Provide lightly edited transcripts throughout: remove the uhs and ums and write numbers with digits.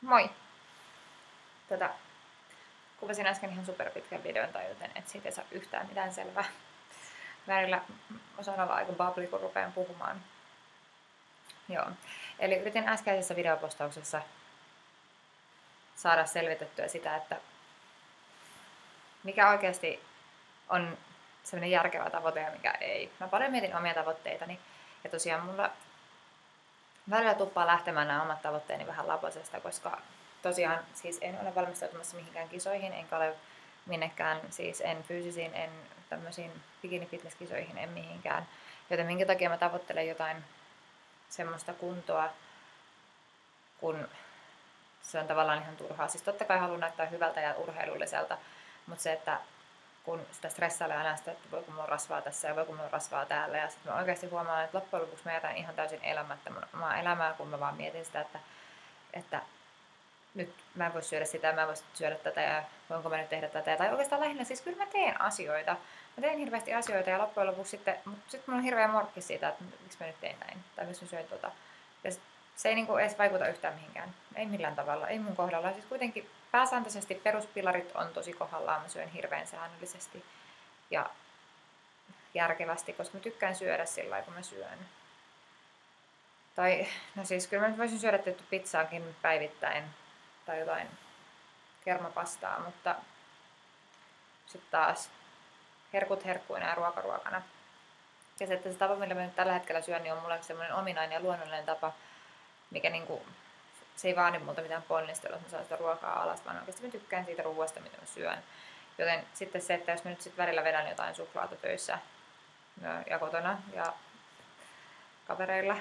Moi! Kuvasin äsken ihan superpitkän videon tajuten, että siitä ei saa yhtään mitään selvää. Välillä osaan olla aika bubbly, kun rupean puhumaan. Joo. Eli yritin äskeisessä videopostauksessa saada selvitettyä sitä, että mikä oikeasti on sellainen järkevä tavoite ja mikä ei. Mä paljon mietin omia tavoitteitani ja tosiaan mulla välillä tuppaa lähtemään nämä omat tavoitteeni vähän lapasesta, koska tosiaan siis en ole valmistautumassa mihinkään kisoihin, enkä ole minnekään, siis en fyysisiin, en tämmöisiin bikini-fitness-kisoihin, en mihinkään. Joten minkä takia mä tavoittelen jotain semmoista kuntoa, kun se on tavallaan ihan turhaa. Siis totta kai haluan näyttää hyvältä ja urheilulliselta, mutta se, että kun sitä stressailee aina sitä, että voiko mulla rasvaa tässä ja voiko mulla rasvaa täällä. Ja sitten mä oikeasti huomaan, että loppujen lopuksi mä jätän ihan täysin elämättä mun omaa elämää, kun mä vaan mietin sitä, että nyt mä en voi syödä sitä, mä en voi syödä tätä ja voinko mä nyt tehdä tätä. Tai oikeastaan lähinnä siis kyllä mä teen asioita. Mä teen hirveästi asioita ja loppujen lopuksi sitten mulla on hirveä morkki siitä, että miksi mä nyt teen näin. Tai miksi mä syön tota. Ja se ei niinku edes vaikuta yhtään mihinkään. Ei millään tavalla, ei mun kohdalla. Siis kuitenkin pääsääntöisesti peruspilarit on tosi kohdallaan. Mä syön hirveän säännöllisesti ja järkevästi, koska mä tykkään syödä sillä lailla, kun mä syön. Tai, no siis kyllä mä nyt voisin syödä tietty pizzaakin päivittäin tai jotain kermapastaa, mutta sitten taas herkut herkkuina ja ruoka ruokana. Ja se, että se tapa, millä mä nyt tällä hetkellä syön, niin on mulle semmoinen ominainen ja luonnollinen tapa, mikä niinku, se ei vaadi multa mitään ponnistelua, että mä saan sitä ruokaa alas, vaan oikeasti mä tykkään siitä ruoasta, mitä mä syön. Joten sitten se, että jos mä nyt sit välillä vedän jotain suklaata töissä ja kotona ja kavereilla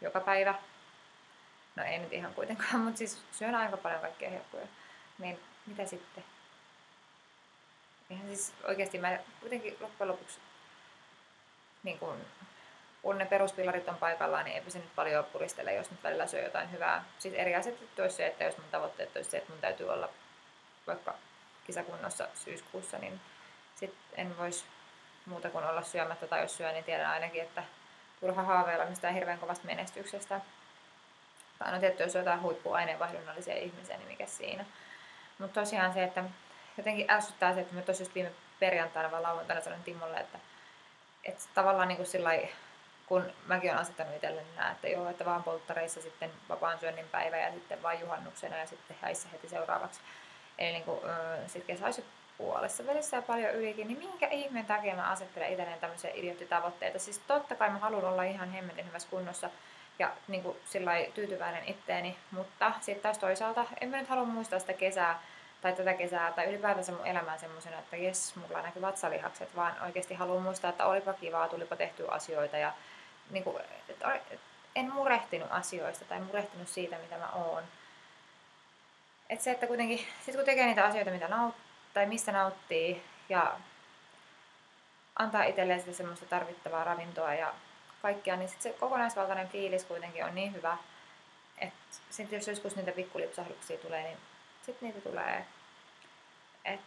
joka päivä, no ei nyt ihan kuitenkaan, mutta siis syön aika paljon kaikkea herkkuja, niin mitä sitten? Ihan siis oikeasti mä kuitenkin loppujen lopuksi, niin kun ne peruspilarit on paikallaan, niin eipä se nyt paljon puristele, jos nyt välillä syö jotain hyvää. Siis eri asiat olisi se, että jos mun tavoitteet olisi se, että mun täytyy olla vaikka kisakunnossa syyskuussa, niin sit en voisi muuta kuin olla syömättä, tai jos syö, niin tiedän ainakin, että turha haaveilla mistään hirveän kovasta menestyksestä. Tai no tietty, jos on jotain huippuaineenvaihdunnallisia ihmisiä, niin mikä siinä. Mutta tosiaan se, että jotenkin ärsyttää se, että mä tosiaan viime perjantaina vai lauantaina sanoin Timolle, että tavallaan niin kuin sillai, kun mäkin olen asettanut itselleni nämä, että joo, että vaan polttareissa sitten vapaan syönnin päivä ja sitten vaan juhannuksena ja sitten häissä heti seuraavaksi. Eli niin kuin, sitten kesä olisi puolessa välissä ja paljon ylikin, niin minkä ihmeen takia mä asettelen itselleen tämmöisiä idioottitavoitteita. Siis totta kai mä haluan olla ihan hemmetin hyvässä kunnossa ja niin kuin sillai tyytyväinen itteeni, mutta sitten taas toisaalta en mä nyt halua muistaa sitä kesää tai tätä kesää tai ylipäätänsä mun elämää semmoisena, että jes, mulla näkyy vatsalihakset, vaan oikeasti haluan muistaa, että olipa kivaa, tulipa tehtyä asioita ja niin kuin, en murehtinut asioista tai murehtinut siitä, mitä mä oon. Et se, että kuitenkin, sit kun tekee niitä asioita, mitä tai mistä nauttii ja antaa itselleen sitä semmoista tarvittavaa ravintoa ja kaikkea, niin sit se kokonaisvaltainen fiilis kuitenkin on niin hyvä, että sitten jos joskus niitä pikkulipsahduksia tulee, niin sitten niitä tulee. Et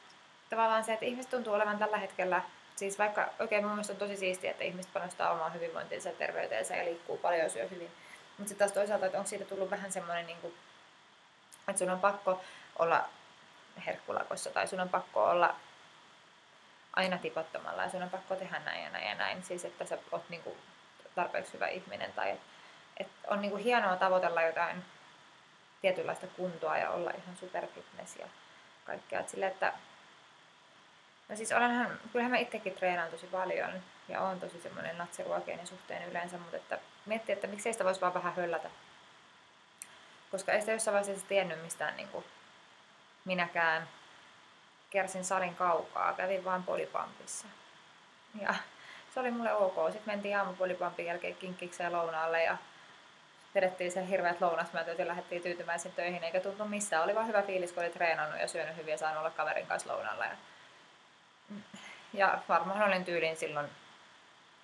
tavallaan se, että ihmiset tuntuu olevan tällä hetkellä, siis vaikka oikein mun mielestä on tosi siistiä, että ihmiset panostaa omaan hyvinvointiinsa ja terveyteensä ja liikkuu paljon ja syö hyvin. Mutta sitten taas toisaalta, että onko siitä tullut vähän semmoinen, niin kuin, että sun on pakko olla herkkulakossa tai sun on pakko olla aina tipottomalla ja sun on pakko tehdä näin ja näin ja näin. Siis että sä oot niin kuin tarpeeksi hyvä ihminen tai että on niin kuin hienoa tavoitella jotain tietynlaista kuntoa ja olla ihan superfitness ja kaikkea. Et sille, että no siis kyllähän mä itsekin treenaan tosi paljon ja oon tosi semmoinen natsiruokeinen suhteen yleensä, mutta että miettii, että miksei sitä voisi vaan vähän höllätä. Koska ei sitä jossain vaiheessa tiennyt mistään niin kuin minäkään. Kersin salin kaukaa, kävin vaan Bodypumpissa. Ja se oli mulle ok. Sitten mentiin aamupolypumpin jälkeen kinkkikseen lounaalle ja vedettiin sen hirveät lounasmätöt ja lähdettiin tyytyväisiin töihin, eikä tuntu missään. Oli vaan hyvä fiilis, kun oli treenannut ja syönyt hyvin ja saanut olla kaverin kanssa lounaalla. Ja varmaan olin tyyliin silloin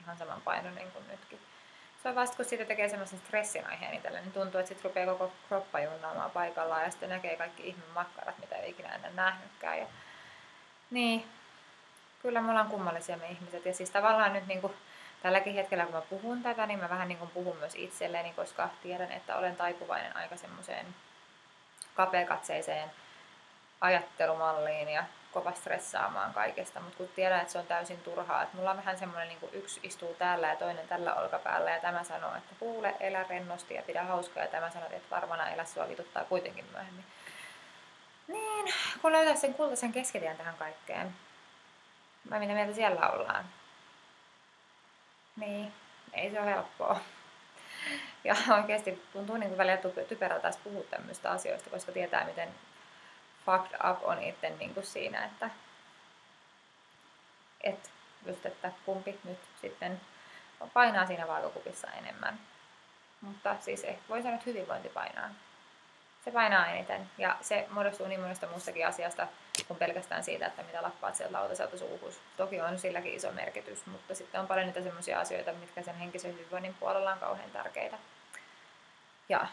ihan saman painoinen kuin nytkin. Se on vasta, kun siitä tekee semmoisen stressin aiheen itselle, niin tuntuu, että sitten rupeaa koko kroppa junnaamaan paikallaan ja sitten näkee kaikki ihme makkarat, mitä ei ikinä ennen nähnytkään. Ja niin, kyllä me ollaan kummallisia me ihmiset. Ja siis tavallaan nyt niin kuin tälläkin hetkellä, kun mä puhun tätä, niin mä vähän niin kuin puhun myös itselleni, koska tiedän, että olen taipuvainen aika semmoiseen kapeakatseiseen ajattelumalliin ja kova stressaamaan kaikesta, mutta kun tiedän, että se on täysin turhaa, että mulla on vähän semmoinen niin kuin yksi istuu täällä ja toinen tällä olkapäällä ja tämä sanoo, että kuule, elä rennosti ja pidä hauskaa ja tämä sanoo, että varmana elä, sua vituttaa kuitenkin myöhemmin. Niin, kun löytää sen kultaisen keskitien tähän kaikkeen. Vai mitä mieltä siellä ollaan? Niin, ei se ole helppoa. Ja oikeasti tuntuu niin kuin välillä typerältä taas puhua tämmöistä asioista, koska tietää, miten fucked up on itse niin kuin siinä, että just, että kumpi nyt sitten painaa siinä vaakakupissa enemmän. Mutta siis voi sanoa, että hyvinvointi painaa. Se painaa eniten ja se muodostuu niin monesta muustakin asiasta kuin pelkästään siitä, että mitä lappaat sieltä lautaselta suuhus. Toki on silläkin iso merkitys, mutta sitten on paljon niitä semmoisia asioita, mitkä sen henkisen hyvinvoinnin puolella on kauhean tärkeitä. Ja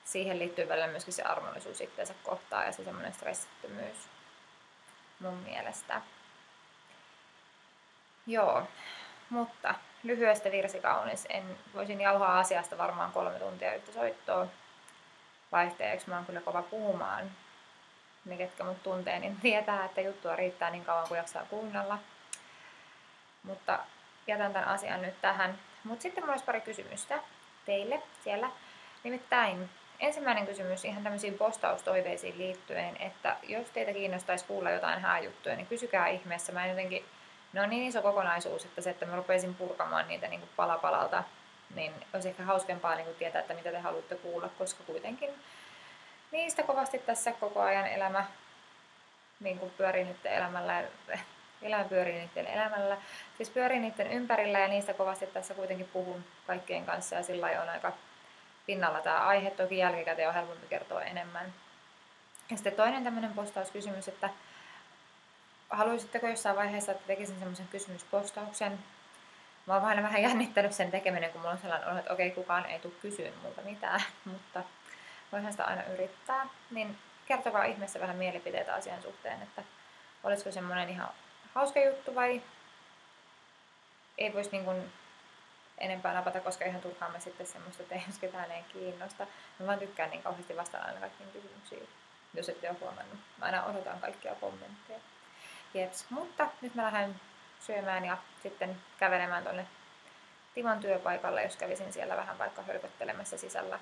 siihen liittyy välillä myöskin se armollisuus itseensä kohtaan ja se semmoinen stressittömyys mun mielestä. Joo, mutta lyhyestä virsi kaunis. Voisin jauhaa asiasta varmaan 3 tuntia yhtä soittoa. Vaihteeksi mä oon kyllä kova puhumaan. Ne, ketkä mut tuntee, niin tietää, että juttua riittää niin kauan kuin jaksaa kuunnella. Mutta jätän tämän asian nyt tähän. Mutta sitten mulla olisi pari kysymystä teille siellä. Nimittäin ensimmäinen kysymys ihan tämmöisiin postaustoiveisiin liittyen, että jos teitä kiinnostaisi kuulla jotain hääjuttuja, niin kysykää ihmeessä. Mä en jotenkin, ne on niin iso kokonaisuus, että se, että mä rupeisin purkamaan niitä niin kuin pala palalta, niin olisi ehkä hauskempaa niin kuin tietää, että mitä te haluatte kuulla, koska kuitenkin niistä kovasti tässä koko ajan elämä niin kuin pyörii niiden elämällä. Elämä pyörii niiden elämällä. Siis pyörii niiden ympärillä ja niistä kovasti tässä kuitenkin puhun kaikkien kanssa ja sillä lailla on aika pinnalla tämä aihe. Toki jälkikäteen on helpompi kertoa enemmän. Ja sitten toinen tämmöinen postauskysymys, että haluaisitteko jossain vaiheessa, että tekisin semmoisen kysymyspostauksen? Mä oon vähän jännittänyt sen tekeminen, kun mulla on sellainen olo, että okei, kukaan ei tule kysyä multa mitään, mutta voihan sitä aina yrittää. Niin kertokaa ihmeessä vähän mielipiteitä asian suhteen, että olisiko semmoinen ihan hauska juttu vai ei voisi niin kuin enempää napata, koska ihan turhaan me sitten semmoista, että jos ketään ei kiinnosta. Mä vaan tykkään niin kauheasti vastaan aina kaikkiin kysymyksiin, jos ette ole huomannut. Mä aina odotan kaikkia kommentteja. Jeps, mutta nyt mä lähden syömään ja sitten kävelemään tonne Timon työpaikalle, jos kävisin siellä vähän vaikka hölköttelemässä sisällä.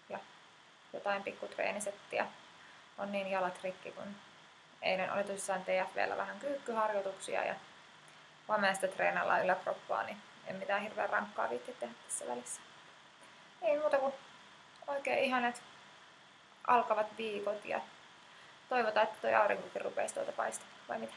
Ja jotain pikkutreenisettiä. On niin jalat rikki, kun eilen oli tosissaan TFV:llä vähän kyykkyharjoituksia ja huomenna sitten treenaillaan yläkroppaa, niin en mitään hirveän rankkaa viitti tehdä tässä välissä. Ei muuta kuin oikein ihanat alkavat viikot ja toivotaan, että toi aurinkokin rupeisi tuolta paistamaan, vai mitä?